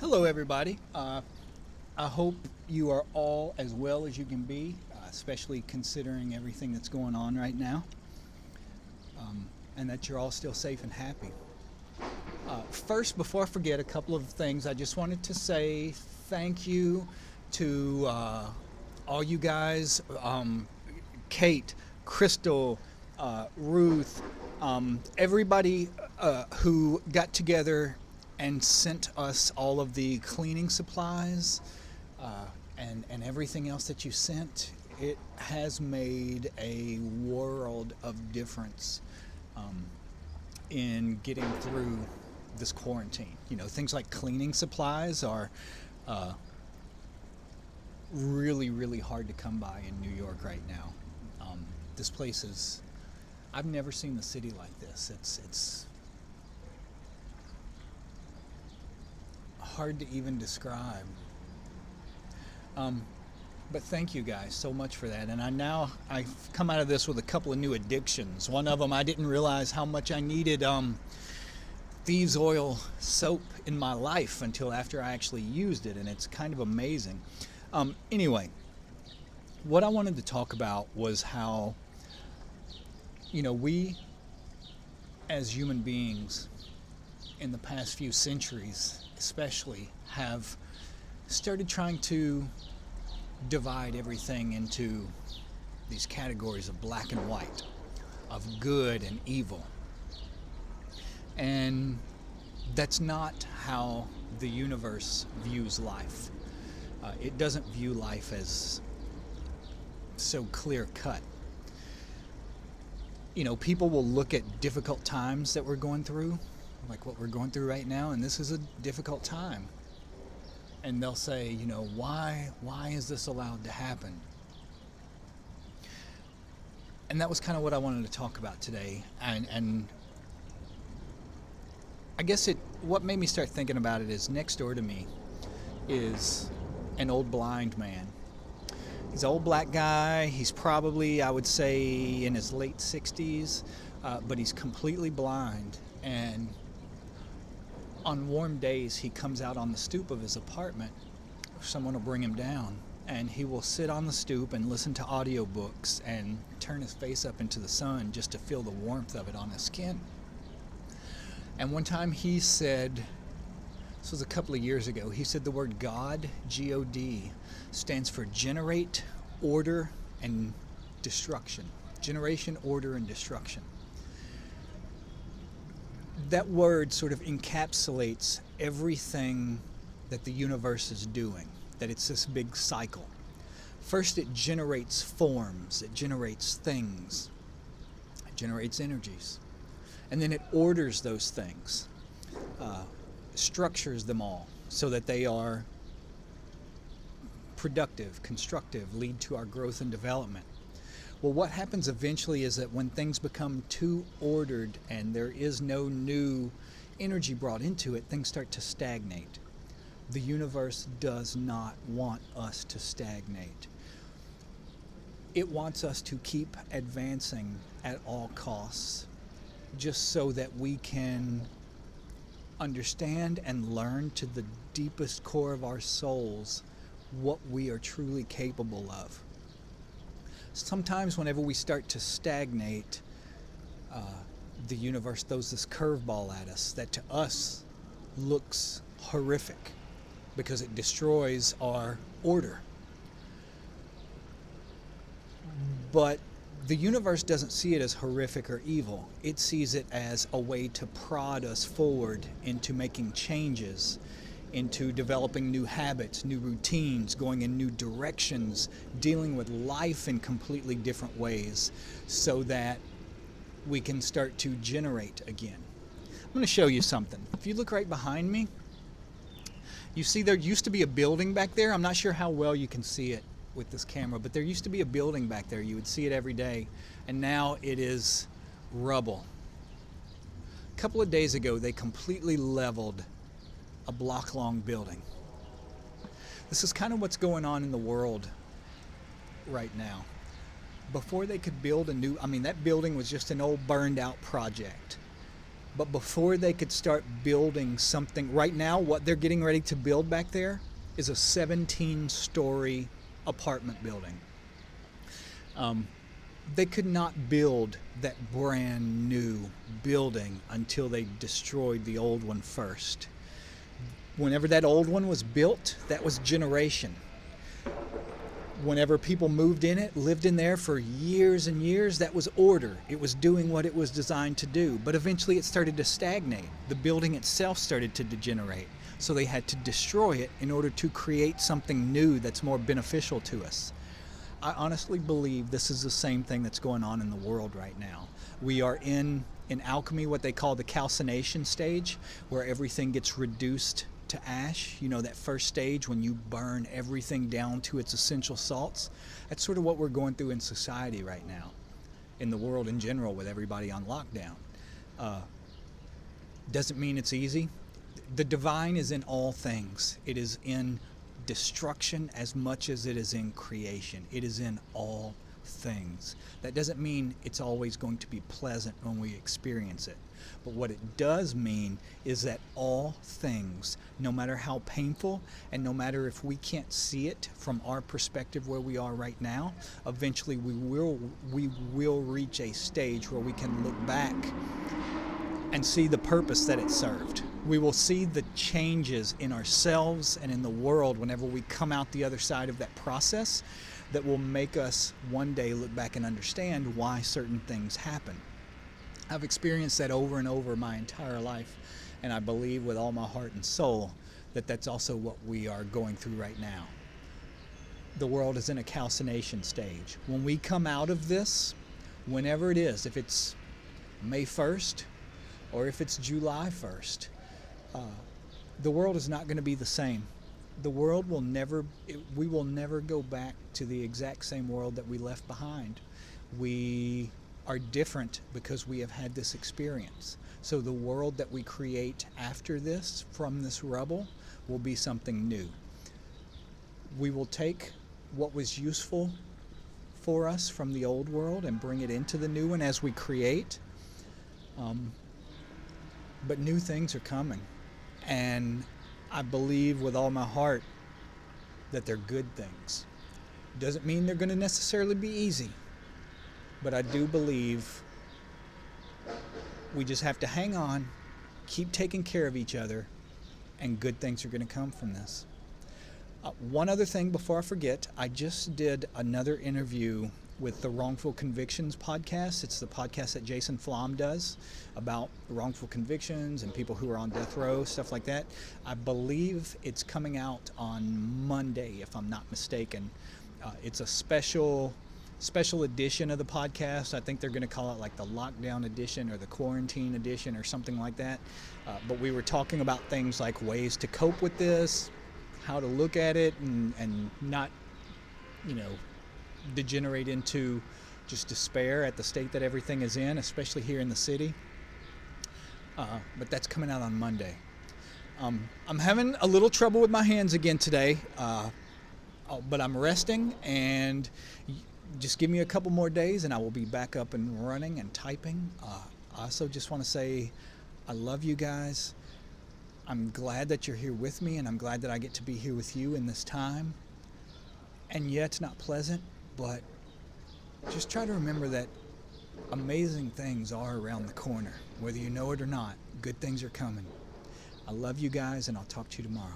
Hello, everybody. I hope you are all as well as you can be, especially considering everything that's going on right now, and that you're all still safe and happy. First, before I forget, a couple of things. I just wanted to say thank you to all you guys, Kate, Crystal, Ruth, everybody who got together and sent us all of the cleaning supplies and everything else that you sent. It has made a world of difference um, in getting through this quarantine. You know, things like cleaning supplies are uh, really, really hard to come by in New York right now. This place is, I've never seen the city like this. It's hard to even describe. Um, but thank you guys so much for that. And I've come out of this with a couple of new addictions. One of them, I didn't realize how much I needed thieves oil soap in my life until after I actually used it, and it's kind of amazing. Anyway, what I wanted to talk about was how, we as human beings in the past few centuries, especially, have started trying to divide everything into these categories of black and white, of good and evil. And that's not how the universe views life. It doesn't view life as so clear cut. People will look at difficult times that we're going through, like what we're going through right now, and this is a difficult time. And they'll say, why is this allowed to happen? And that was kind of what I wanted to talk about today. And I guess what made me start thinking about it is next door to me is an old blind man. He's an old black guy. He's probably, I would say, in his late 60s, but he's completely blind. And on warm days, he comes out on the stoop of his apartment. Someone will bring him down, and he will sit on the stoop and listen to audiobooks and turn his face up into the sun just to feel the warmth of it on his skin. And one time he said, this was a couple of years ago, he said the word God, G-O-D, stands for generate, order, and destruction. Generation, order, and destruction. That word sort of encapsulates everything that the universe is doing, that it's this big cycle. First, it generates forms, it generates things, it generates energies. And then it orders those things, structures them all so that they are productive, constructive, lead to our growth and development. Well, what happens eventually is that when things become too ordered and there is no new energy brought into it, things start to stagnate. The universe does not want us to stagnate. It wants us to keep advancing at all costs, just so that we can understand and learn to the deepest core of our souls what we are truly capable of. Sometimes whenever we start to stagnate, the universe throws this curveball at us that to us looks horrific because it destroys our order. But the universe doesn't see it as horrific or evil. It sees it as a way to prod us forward into making changes, into developing new habits, new routines, going in new directions, dealing with life in completely different ways so that we can start to generate again. I'm going to show you something. If you look right behind me, you see there used to be a building back there. I'm not sure how well you can see it with this camera, but there used to be a building back there. You would see it every day, and now it is rubble. A couple of days ago, they completely leveled a block-long building. This is kind of what's going on in the world right now. Before they could build that building was just an old burned out project. But before they could start building something, right now, what they're getting ready to build back there is a 17-story apartment building. They could not build that brand new building until they destroyed the old one first. Whenever that old one was built, that was generation. Whenever people moved in it, lived in there for years and years, that was order. It was doing what it was designed to do. But eventually it started to stagnate. The building itself started to degenerate. So they had to destroy it in order to create something new that's more beneficial to us. I honestly believe this is the same thing that's going on in the world right now. We are in alchemy, what they call the calcination stage, where everything gets reduced to ash. You know, that first stage when you burn everything down to its essential salts. That's sort of what we're going through in society right now, in the world in general, with everybody on lockdown. Doesn't mean it's easy. The divine is in all things. It is in destruction as much as it is in creation. It is in all things. That doesn't mean it's always going to be pleasant when we experience it. But what it does mean is that all things, no matter how painful and no matter if we can't see it from our perspective where we are right now, eventually we will reach a stage where we can look back and see the purpose that it served. We will see the changes in ourselves and in the world whenever we come out the other side of that process that will make us one day look back and understand why certain things happen. I've experienced that over and over my entire life, and I believe with all my heart and soul that that's also what we are going through right now. The world is in a calcination stage. When we come out of this, whenever it is, if it's May 1st or if it's July 1st, the world is not going to be the same. The world will never, we will never go back to the exact same world that we left behind. We are different because we have had this experience. So the world that we create after this, from this rubble, will be something new. We will take what was useful for us from the old world and bring it into the new one as we create. But new things are coming. And I believe with all my heart that they're good things. Doesn't mean they're going to necessarily be easy. But I do believe we just have to hang on, keep taking care of each other, and good things are going to come from this. One other thing before I forget, I just did another interview with the Wrongful Convictions podcast. It's the podcast that Jason Flom does about wrongful convictions and people who are on death row, stuff like that. I believe it's coming out on Monday, if I'm not mistaken. It's a special edition of the podcast. I think they're going to call it like the lockdown edition or the quarantine edition or something like that. But we were talking about things like ways to cope with this, how to look at it and not, degenerate into just despair at the state that everything is in, especially here in the city. But that's coming out on Monday. I'm having a little trouble with my hands again today, but I'm resting, and just give me a couple more days and I will be back up and running and typing. I also just want to say I love you guys. I'm glad that you're here with me, and I'm glad that I get to be here with you in this time. And yeah, it's not pleasant, but just try to remember that amazing things are around the corner. Whether you know it or not, good things are coming. I love you guys, and I'll talk to you tomorrow.